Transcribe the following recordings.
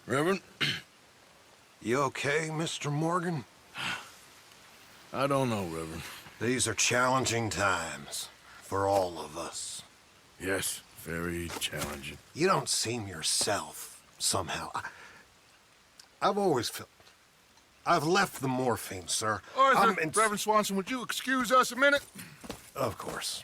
Reverend? You okay, Mr. Morgan? I don't know, Reverend. These are challenging times for all of us. Yes, very challenging. You don't seem yourself, somehow. I've always felt... I've left the morphine, sir. Arthur, Reverend Swanson, would you excuse us a minute? Of course.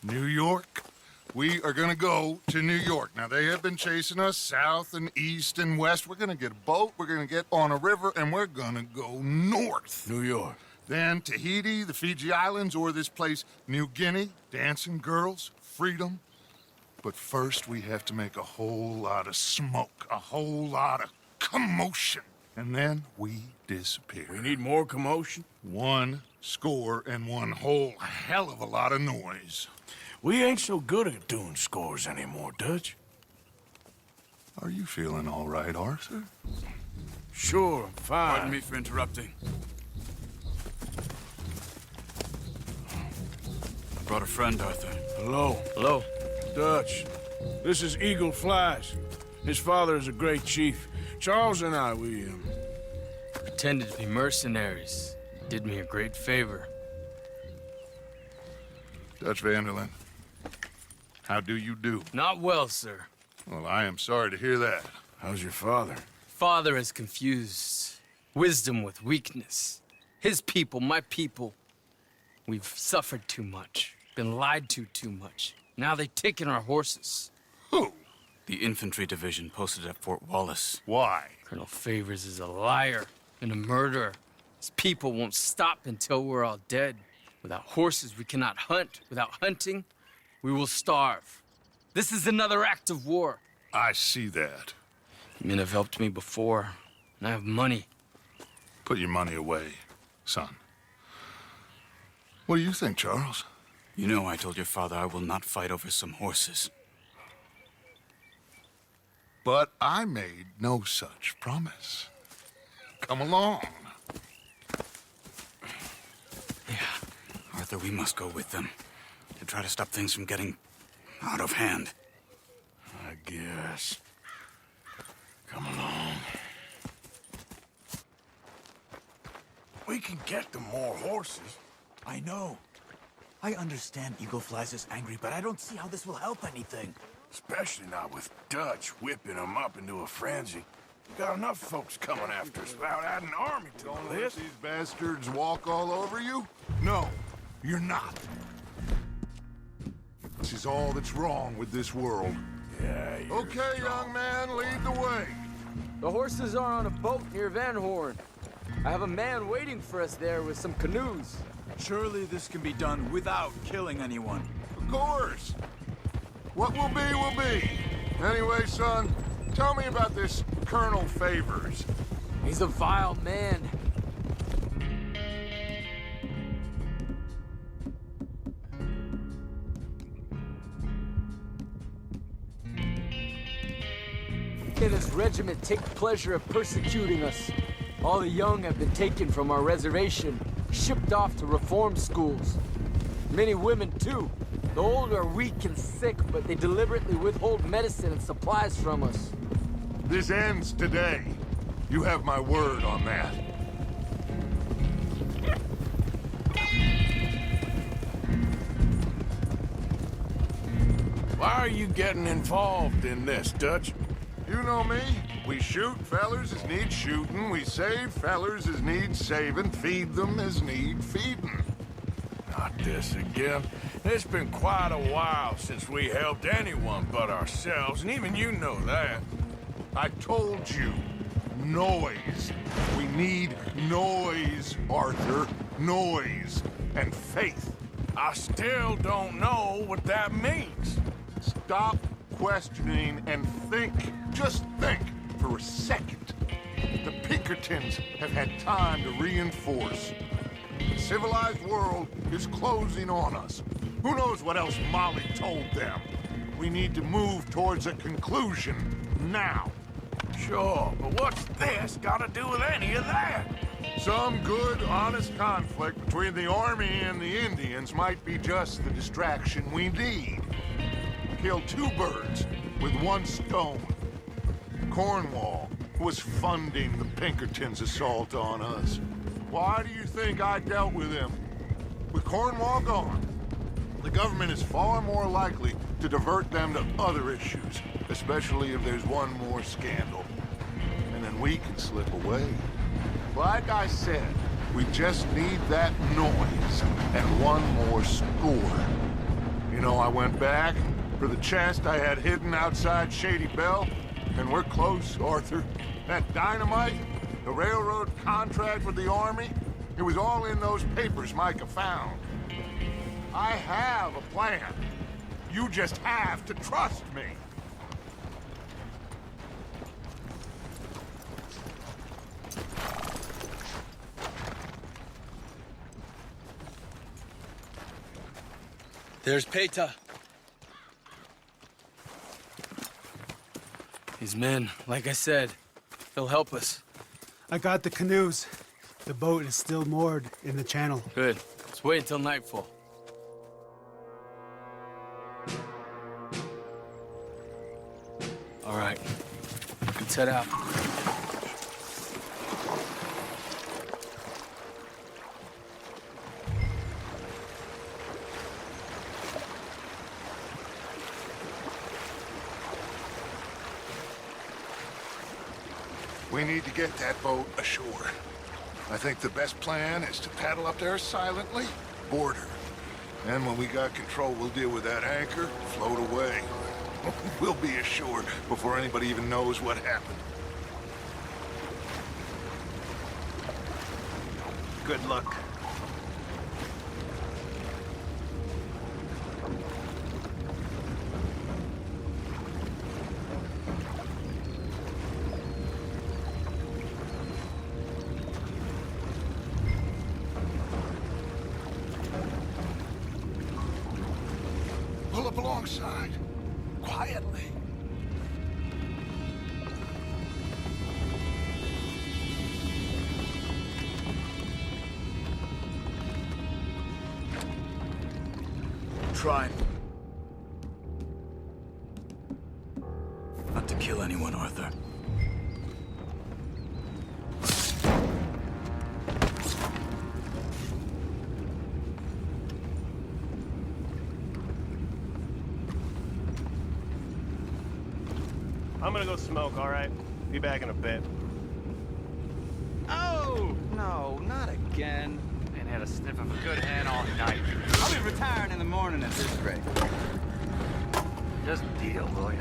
New York. We are gonna go to New York. Now, they have been chasing us south and east and west. We're gonna get a boat, we're gonna get on a river, and we're gonna go north. New York. Then Tahiti, the Fiji Islands, or this place, New Guinea, dancing girls, freedom. But first, we have to make a whole lot of smoke, a whole lot of commotion. And then we disappear. We need more commotion? 1 score and 1 whole hell of a lot of noise. We ain't so good at doing scores anymore, Dutch. Are you feeling all right, Arthur? Sure, I'm fine. Pardon me for interrupting. I brought a friend, Arthur. Hello. Hello. Dutch. This is Eagle Flies. His father is a great chief. Charles and I, we Pretended to be mercenaries. Did me a great favor. Dutch Vanderlyn, how do you do? Not well, sir. Well, I am sorry to hear that. How's your father? Father has confused wisdom with weakness. His people, my people. We've suffered too much. Been lied to too much. Now they've taken our horses. Who? The infantry division posted at Fort Wallace. Why? Colonel Favors is a liar and a murderer. His people won't stop until we're all dead. Without horses, we cannot hunt. Without hunting, we will starve. This is another act of war. I see that. Men have helped me before, and I have money. Put your money away, son. What do you think, Charles? You know I told your father I will not fight over some horses. But I made no such promise. Come along. Yeah. Arthur, we must go with them to try to stop things from getting out of hand. I guess. Come along. We can get them more horses. I know. I understand Eagle Flies is angry, but I don't see how this will help anything. Especially not with Dutch whipping them up into a frenzy. We got enough folks coming after us without adding an army to Don't the let list. these bastards walk all over you? No, you're not. This is all that's wrong with this world. Yeah, you're Okay, young man, lead the way. The horses are on a boat near Van Horn. I have a man waiting for us there with some canoes. Surely this can be done without killing anyone. Of course. What will be, will be. Anyway, son, tell me about this Colonel Favors. He's a vile man. And his regiment take pleasure of persecuting us. All the young have been taken from our reservation, shipped off to reform schools. Many women, too. The old are weak and sick, but they deliberately withhold medicine and supplies from us. This ends today. You have my word on that. Why are you getting involved in this, Dutch? You know me. We shoot fellers as need shooting. We save fellers as need saving. Feed them as need feeding. Not this again. It's been quite a while since we helped anyone but ourselves, and even you know that. I told you. Noise. We need noise, Arthur. Noise. And faith. I still don't know what that means. Stop questioning and think. Just think for a second. The Pinkertons have had time to reinforce. The civilized world is closing on us. Who knows what else Molly told them? We need to move towards a conclusion now. Sure, but what's this got to do with any of that? Some good, honest conflict between the army and the Indians might be just the distraction we need. Kill 2 birds with one stone. Cornwall was funding the Pinkertons' assault on us. Why do you think I dealt with him? With Cornwall gone, the government is far more likely to divert them to other issues, especially if there's one more scandal. And then we can slip away. Like I said, we just need that noise and one more score. You know, I went back for the chest I had hidden outside Shady Belle, and we're close, Arthur. That dynamite, the railroad contract with the Army, it was all in those papers Micah found. I have a plan. You just have to trust me. There's Peta. His men, like I said, they'll help us. I got the canoes. The boat is still moored in the channel. Good. Let's wait until nightfall. All right. Let's head out. We need to get that boat ashore. I think the best plan is to paddle up there silently, board her. And when we got control, we'll deal with that anchor, float away. We'll be ashore before anybody even knows what happened. Good luck. Pull up alongside. Quietly. Trying. Not to kill anyone, Arthur. I'm gonna go smoke, all right? Be back in a bit. Oh, no, not again. Ain't had a sniff of a good hand all night. I'll be retiring in the morning at this rate. Just deal, will ya?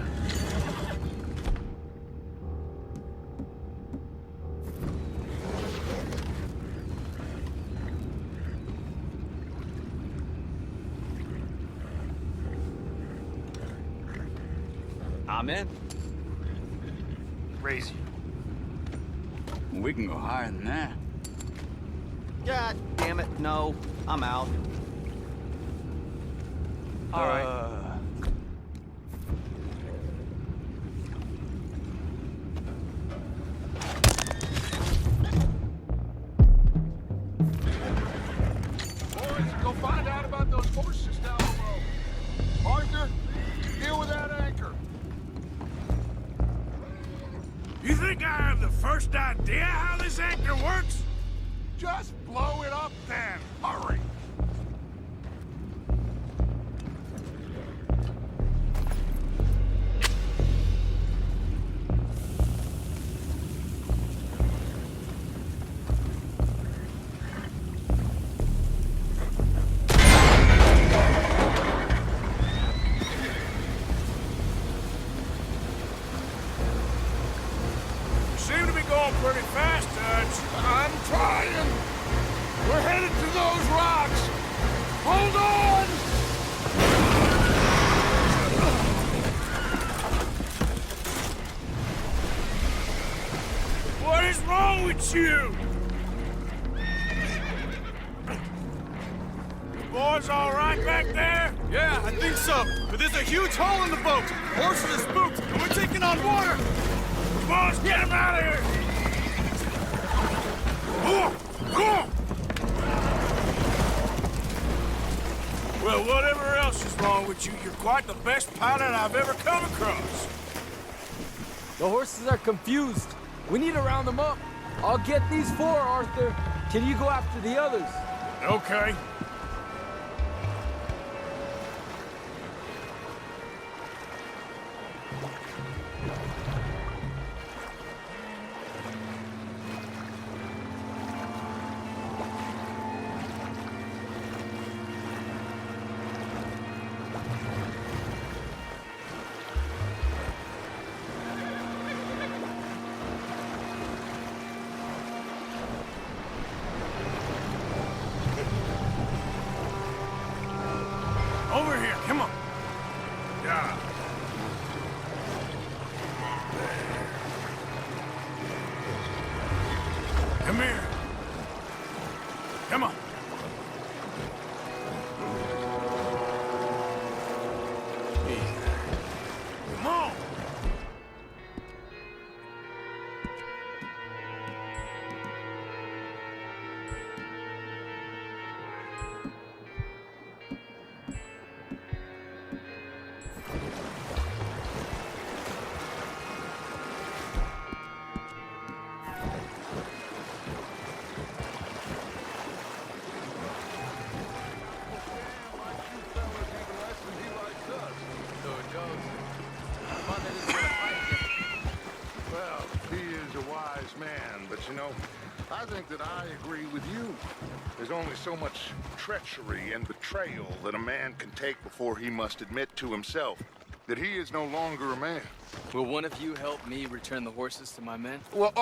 I'm in. Raise you. We can go higher than that. God damn it, no. I'm out. All right. Boys, go find out about those horses down below. Arthur, deal with that anchor. You think I have the first idea how this anchor works? Just blow it up then. Hurry. Seem to be going pretty fast, Dutch. I'm trying. We're headed to those rocks. Hold on! What is wrong with you? You boys all right back there? Yeah, I think so. But there's a huge hole in the boat. Horses are spooked, and we're taking on water. Come on, let's get him out of here! Come on! Well, whatever else is wrong with you, you're quite the best pilot I've ever come across. The horses are confused. We need to round them up. I'll get these four, Arthur. Can you go after the others? Okay. Over here, come on. Yeah. Come here. Come on. Come on. Well, he is a wise man, but you know, I think that I agree with you. There's only so much treachery and betrayal that a man can take before he must admit to himself that he is no longer a man. Will one of you help me return the horses to my men? Well,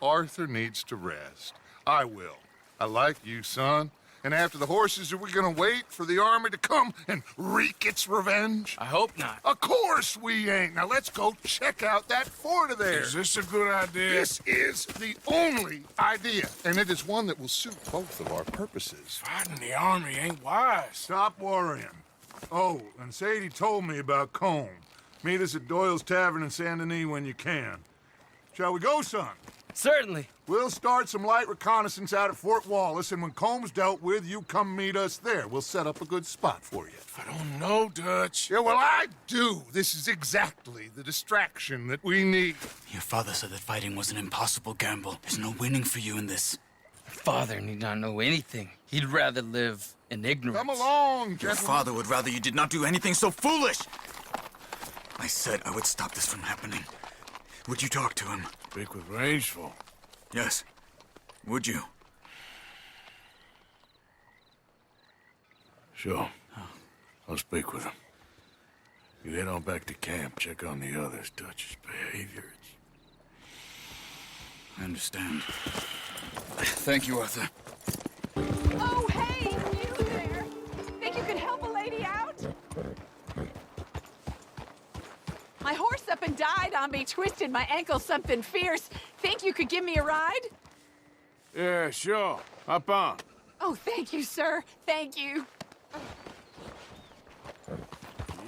Arthur needs to rest. I will. I like you, son. And after the horses, are we gonna wait for the army to come and wreak its revenge? I hope not. Of course we ain't. Now let's go check out that fort of theirs. Is this a good idea? This is the only idea, and it is one that will suit both of our purposes. Fighting the army ain't wise. Stop worrying. Oh, and Sadie told me about Combe. Meet us at Doyle's Tavern in Saint Denis when you can. Shall we go, son? Certainly. We'll start some light reconnaissance out at Fort Wallace, and when Combs dealt with, you come meet us there. We'll set up a good spot for you. I don't know, Dutch. Yeah, well, I do. This is exactly the distraction that we need. Your father said that fighting was an impossible gamble. There's no winning for you in this. Father need not know anything. He'd rather live in ignorance. Come along, Your gentlemen. father would rather you did not do anything so foolish. I said I would stop this from happening. Would you talk to him? Speak with Rangeful. Yes. Would you? Sure. I'll speak with him. You head on back to camp, check on the others, Dutch's behavior. I understand. Thank you, Arthur. Oh, hey, you there. Think you could help a lady out? My horse up and died on me, twisted my ankle something fierce. Think you could give me a ride? Yeah, sure. Hop on. Oh, thank you, sir. Thank you.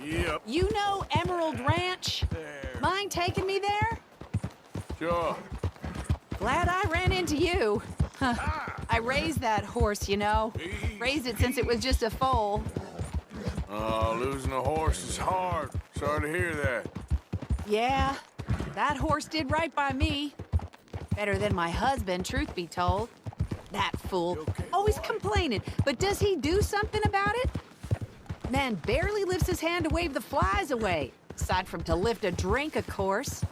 Yep. You know Emerald Ranch? There. Mind taking me there? Sure. Glad I ran into you. Huh. I raised that horse, you know. Raised it since it was just a foal. Oh, losing a horse is hard. Sorry to hear that. Yeah, that horse did right by me. Better than my husband, truth be told. That fool. Always complaining, but does he do something about it? Man barely lifts his hand to wave the flies away. Aside from to lift a drink, of course.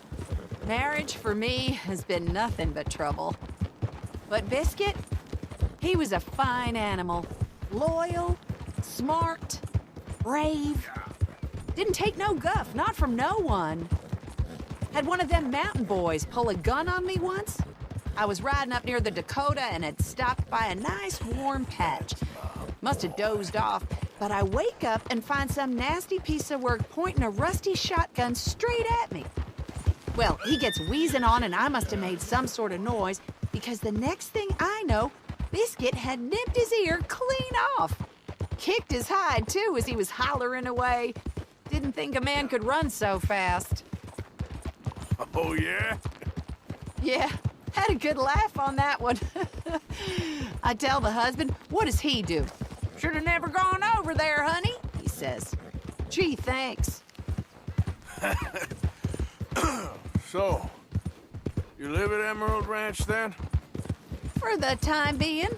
Marriage, for me, has been nothing but trouble. But Biscuit, he was a fine animal. Loyal, smart, brave. Didn't take no guff, not from no one. Had one of them mountain boys pull a gun on me once. I was riding up near the Dakota and had stopped by a nice warm patch. Must have dozed off, but I wake up and find some nasty piece of work pointing a rusty shotgun straight at me. Well, he gets wheezing on and I must have made some sort of noise because the next thing I know, Biscuit had nipped his ear clean off. Kicked his hide, too, as he was hollering away. Didn't think a man could run so fast. Oh, yeah? Yeah, had a good laugh on that one. I tell the husband, what does he do? Should have never gone over there, honey, he says. Gee, thanks. So, you live at Emerald Ranch then? For the time being.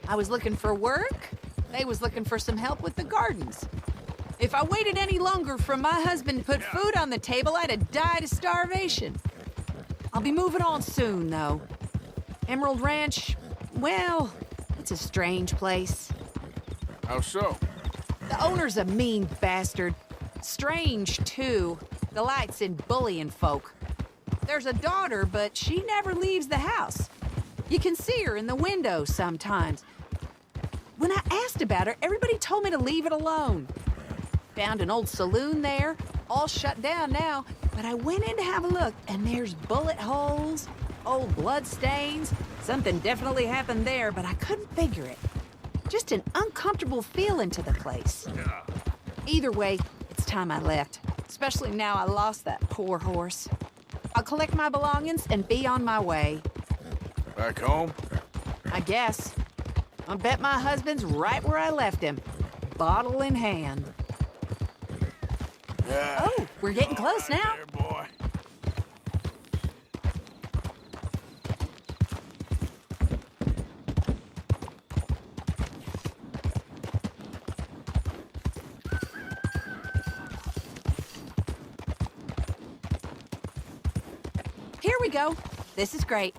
I was looking for work. They was looking for some help with the gardens. If I waited any longer for my husband to put food on the table, I'd have died of starvation. I'll be moving on soon, though. Emerald Ranch, well, it's a strange place. How so? The owner's a mean bastard. Strange, too. Delights in bullying folk. There's a daughter, but she never leaves the house. You can see her in the window sometimes. When I asked about her, everybody told me to leave it alone. Found an old saloon there, all shut down now, but I went in to have a look, and there's bullet holes, old blood stains. Something definitely happened there, but I couldn't figure it. Just an uncomfortable feeling to the place. Either way, it's time I left, especially now I lost that poor horse. I'll collect my belongings and be on my way. Back home? I guess. I bet my husband's right where I left him, bottle in hand. Yeah. Oh, we're getting close now. There, boy. Here we go. This is great.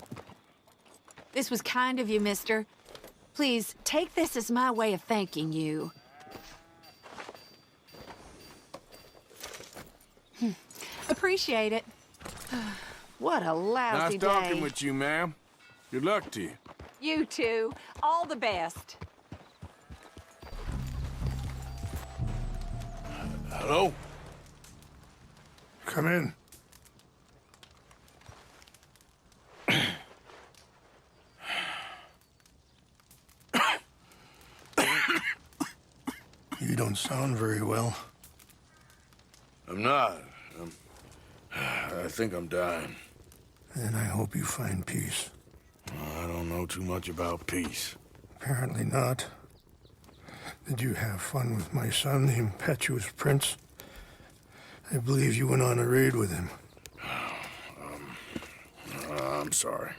This was kind of you, mister. Please, take this as my way of thanking you. Appreciate it. What a lousy Nice talking day. with you, ma'am. Good luck to you. You too. All the best. Hello? Come in. You don't sound very well. I'm not. I think I'm dying. And I hope you find peace. I don't know too much about peace. Apparently not. Did you have fun with my son, the impetuous prince? I believe you went on a raid with him. I'm sorry.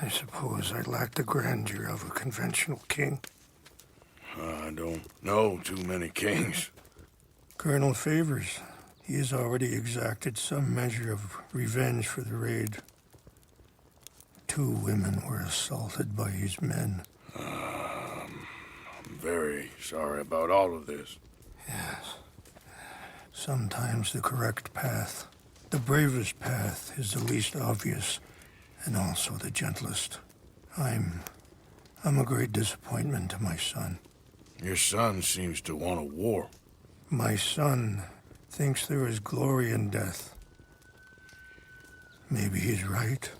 I suppose I lack the grandeur of a conventional king. I don't know too many kings. Colonel Favors, he has already exacted some measure of revenge for the raid. 2 women were assaulted by his men. I'm very sorry about all of this. Yes. Sometimes the correct path, the bravest path, is the least obvious and also the gentlest. I'm a great disappointment to my son. Your son seems to want a war. My son thinks there is glory in death. Maybe he's right,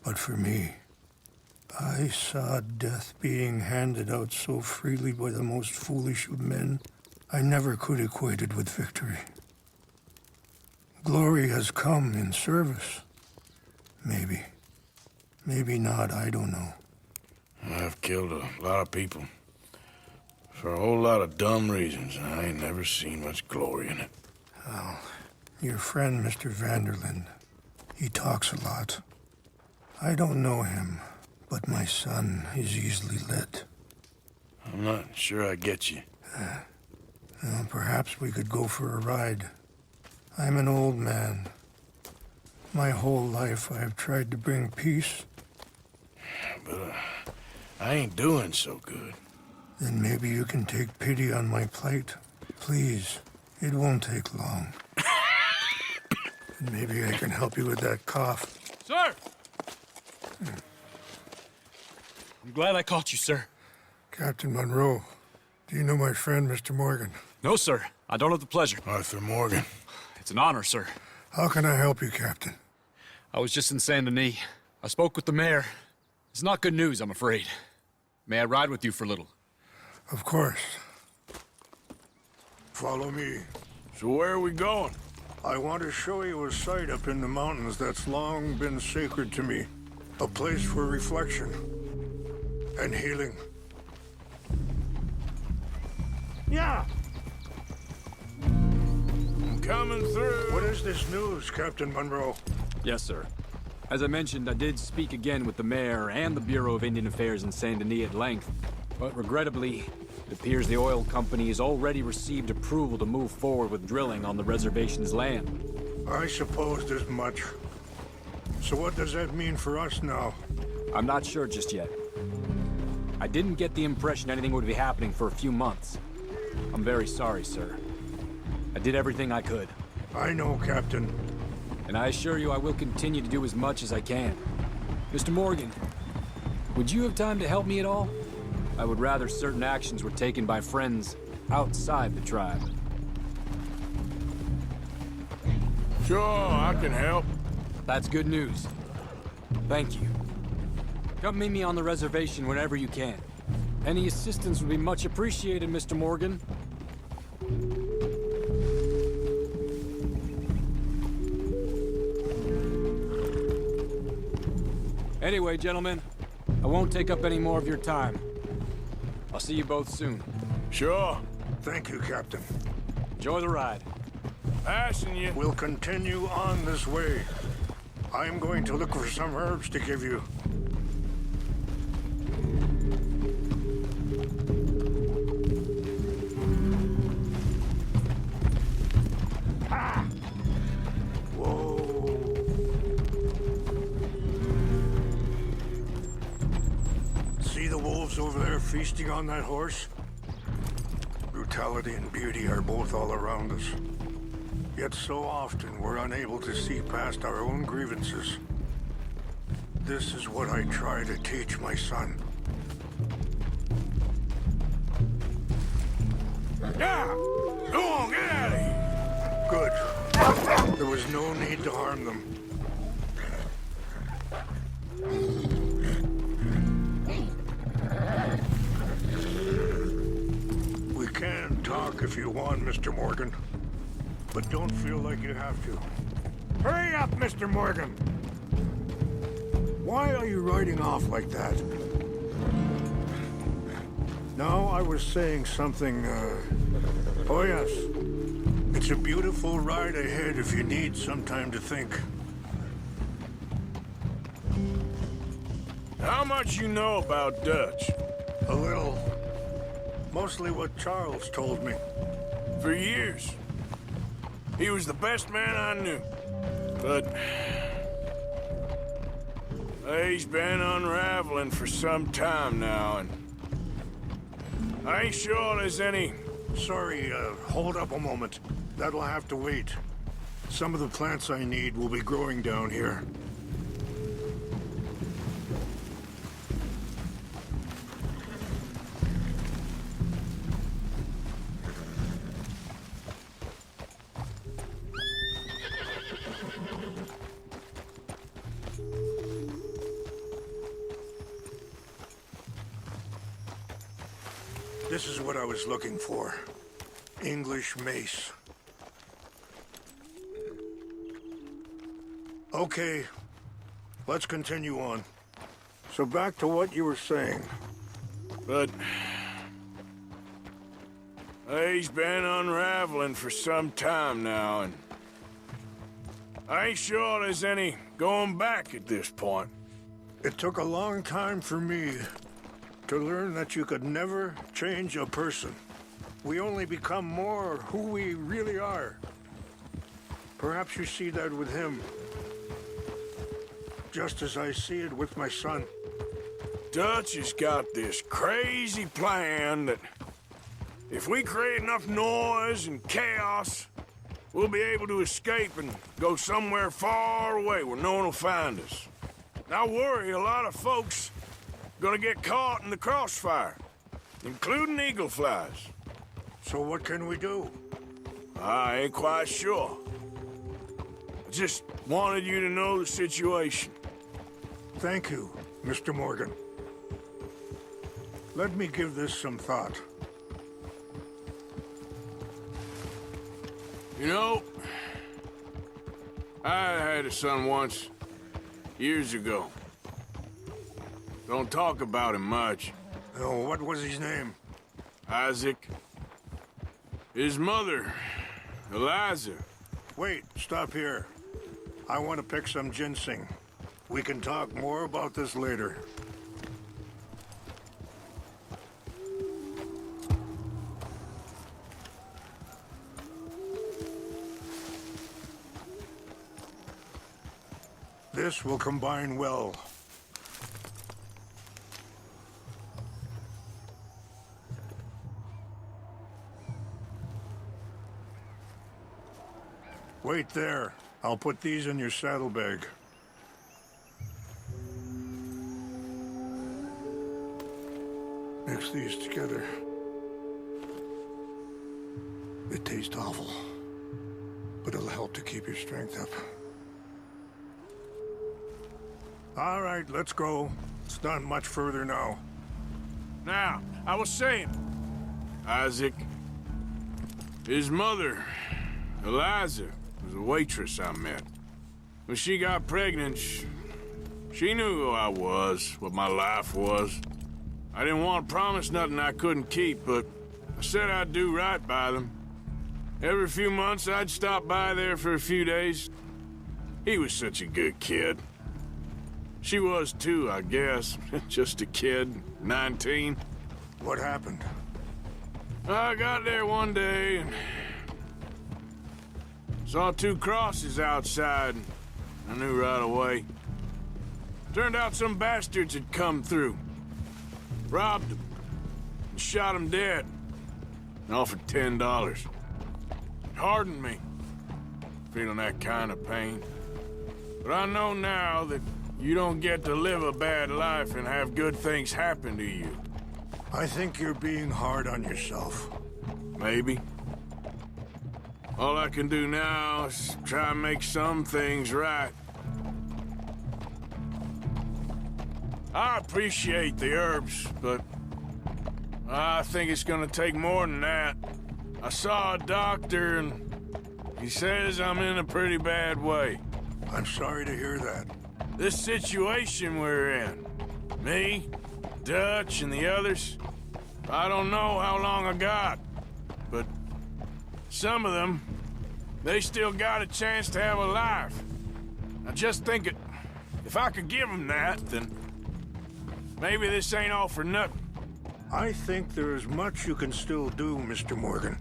but for me, I saw death being handed out so freely by the most foolish of men, I never could equate it with victory. Glory has come in service. Maybe. Maybe not, I don't know. I've killed a lot of people. For a whole lot of dumb reasons. I ain't never seen much glory in it. Well, your friend, Mr. Vanderlyn, he talks a lot. I don't know him, but my son is easily led. I'm not sure I get you. Well, perhaps we could go for a ride. I'm an old man. My whole life I have tried to bring peace. But I ain't doing so good. Then maybe you can take pity on my plight. Please, it won't take long. And maybe I can help you with that cough. Sir! I'm glad I caught you, sir. Captain Monroe, do you know my friend, Mr. Morgan? No, sir. I don't have the pleasure. Arthur Morgan. It's an honor, sir. How can I help you, Captain? I was just in Saint Denis. I spoke with the mayor. It's not good news, I'm afraid. May I ride with you for a little? Of course. Follow me. So where are we going? I want to show you a site up in the mountains that's long been sacred to me. A place for reflection and healing. Yeah! I'm coming through. What is this news, Captain Monroe? Yes, sir. As I mentioned, I did speak again with the mayor and the Bureau of Indian Affairs in Saint Denis at length, but regrettably, it appears the oil company has already received approval to move forward with drilling on the reservation's land. I supposed as much. So what does that mean for us now? I'm not sure just yet. I didn't get the impression anything would be happening for a few months. I'm very sorry, sir. I did everything I could. I know, Captain. And I assure you I will continue to do as much as I can. Mr. Morgan, would you have time to help me at all? I would rather certain actions were taken by friends outside the tribe. Sure, I can help. That's good news. Thank you. Come meet me on the reservation whenever you can. Any assistance would be much appreciated, Mr. Morgan. Anyway, gentlemen, I won't take up any more of your time. I'll see you both soon. Sure. Thank you, Captain. Enjoy the ride. Passing you. We'll continue on this way. I'm going to look for some herbs to give you. Ah! Whoa. See the wolves over there feasting on that horse? Brutality and beauty are both all around us. Yet so often we're unable to see past our own grievances. This is what I try to teach my son. Yeah! Go on, get out of here! Good. There was no need to harm them. We can talk if you want, Mr. Morgan. But don't feel like you have to. Hurry up, Mr. Morgan! Why are you riding off like that? No, I was saying something, Oh, yes. It's a beautiful ride ahead if you need some time to think. How much you know about Dutch? A little. Mostly what Charles told me. For years. He was the best man I knew. But he's been unraveling for some time now, and I ain't sure there's any... Sorry, hold up a moment. That'll have to wait. Some of the plants I need will be growing down here. This is what I was looking for. English mace. Okay, let's continue on. So back to what you were saying. But he's been unraveling for some time now, and I ain't sure there's any going back at this point. It took a long time for me to learn that you could never change a person. We only become more who we really are. Perhaps you see that with him, just as I see it with my son. Dutch has got this crazy plan that if we create enough noise and chaos, we'll be able to escape and go somewhere far away where no one will find us. I worry a lot of folks gonna get caught in the crossfire, including eagle flies. So what can we do? I ain't quite sure. I just wanted you to know the situation. Thank you, Mr. Morgan. Let me give this some thought. You know, I had a son once, years ago. Don't talk about him much. Oh, what was his name? Isaac. His mother, Eliza. Wait, stop here. I want to pick some ginseng. We can talk more about this later. This will combine well. Wait there. I'll put these in your saddlebag. Mix these together. It tastes awful, but it'll help to keep your strength up. All right, let's go. It's not much further now. Now, I was saying, Isaac, his mother, Eliza, was a waitress I met. When she got pregnant, she knew who I was, what my life was. I didn't want to promise nothing I couldn't keep, but I said I'd do right by them. Every few months, I'd stop by there for a few days. He was such a good kid. She was too, I guess. Just a kid, 19. What happened? I got there one day and saw 2 crosses outside. I knew right away. Turned out some bastards had come through. Robbed them and shot them dead. And offered $10. Hardened me, feeling that kind of pain. But I know now that you don't get to live a bad life and have good things happen to you. I think you're being hard on yourself. Maybe. All I can do now is try and make some things right. I appreciate the herbs, but I think it's gonna take more than that. I saw a doctor and he says I'm in a pretty bad way. I'm sorry to hear that. This situation we're in, me, Dutch, and the others, I don't know how long I got, but some of them, they still got a chance to have a life. I just think if I could give them that, then maybe this ain't all for nothing. I think there is much you can still do, Mr. Morgan.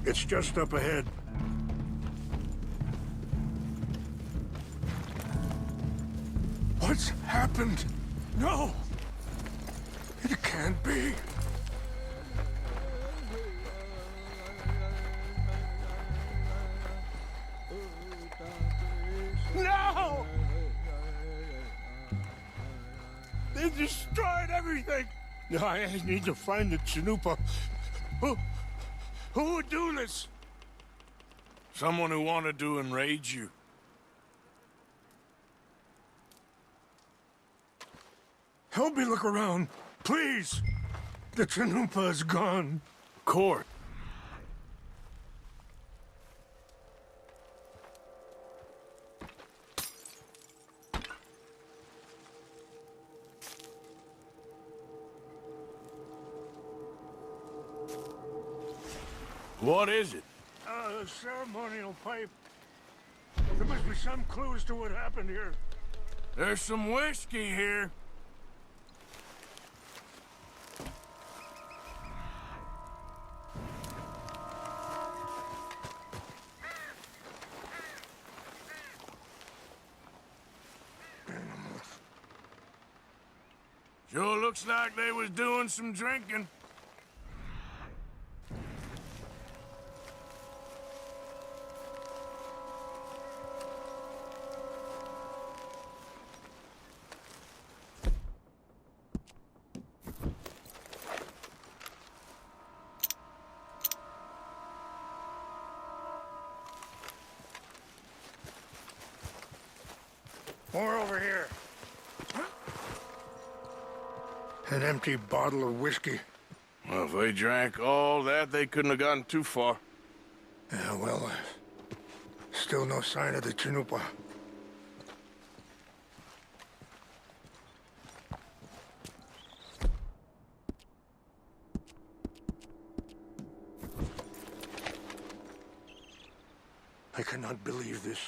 It's just up ahead. What's happened? No! It can't be. No! They destroyed everything! I need to find the Chanupa. Who would do this? Someone who wanted to enrage you. Help me look around, please. The Chanupa is gone. Court. What is it? A ceremonial pipe. There must be some clues to what happened here. There's some whiskey here. Sure looks like they was doing some drinking. More over here. An empty bottle of whiskey. Well, if they drank all that, they couldn't have gotten too far. Yeah, well, still no sign of the Chanupa. I cannot believe this.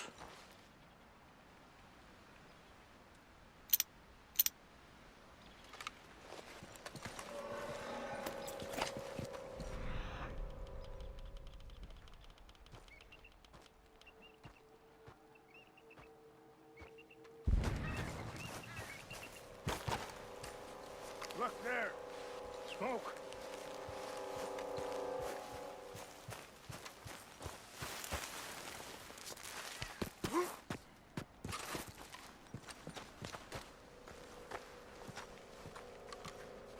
Look there! Smoke!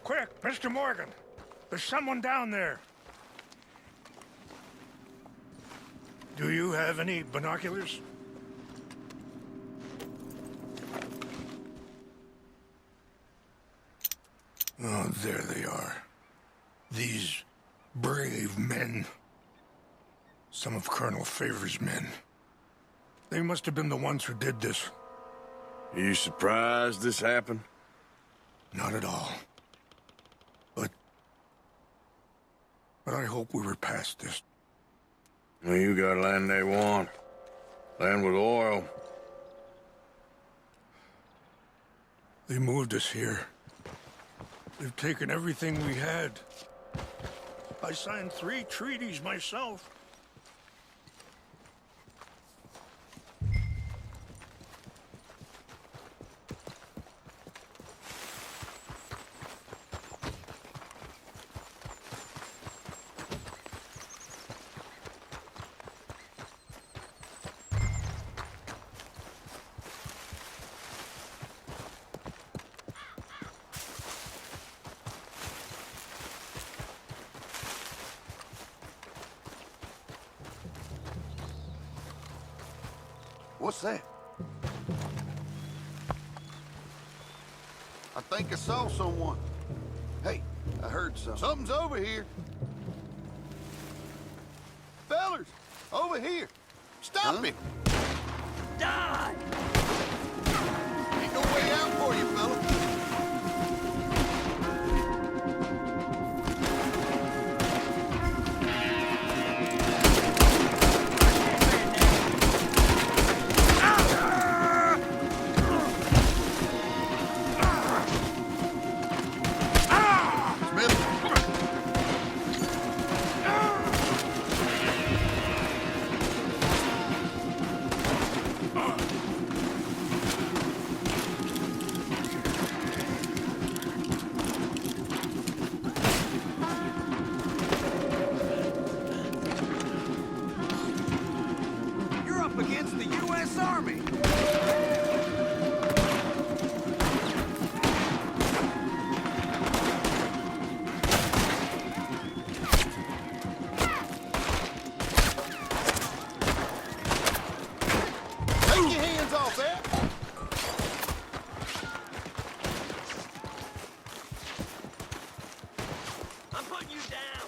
Quick, Mr. Morgan! There's someone down there! Do you have any binoculars? Oh, there they are. These brave men. Some of Colonel Favor's men. They must have been the ones who did this. Are you surprised this happened? Not at all. But I hope we were past this. Well, you got land they want. Land with oil. They moved us here. They've taken everything we had. I signed 3 treaties myself. What's that? I think I saw someone. Hey, I heard something. Something's over here. Fellers, over here. Stop him. Die! Ain't no way out for you, fella. Against the U.S. Army. Take your hands off that. I'm putting you down.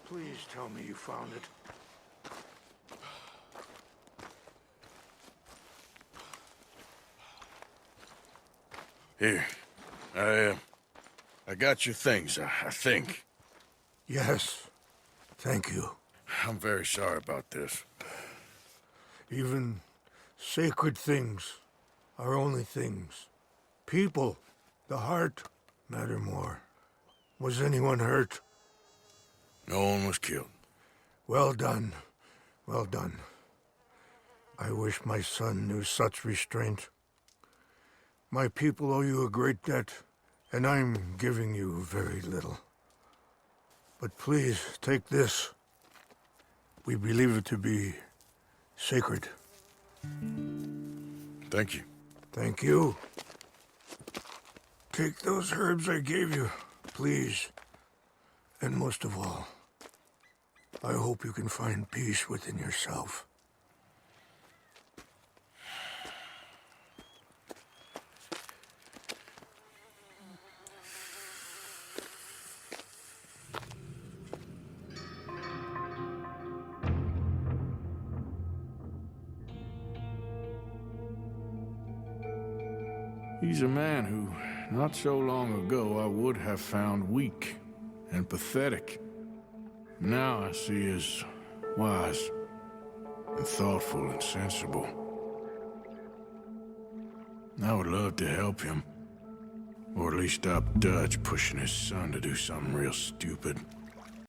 Please tell me you found it. Here. I got your things, I think. Yes. Thank you. I'm very sorry about this. Even sacred things are only things. People, the heart, Mattermore, was anyone hurt? No one was killed. Well done. Well done. I wish my son knew such restraint. My people owe you a great debt, and I'm giving you very little. But please, take this. We believe it to be sacred. Thank you. Thank you. Take those herbs I gave you, please. And most of all, I hope you can find peace within yourself. He's a man who, not so long ago, I would have found weak and pathetic. Now I see as wise and thoughtful and sensible. I would love to help him, or at least stop Dutch pushing his son to do something real stupid.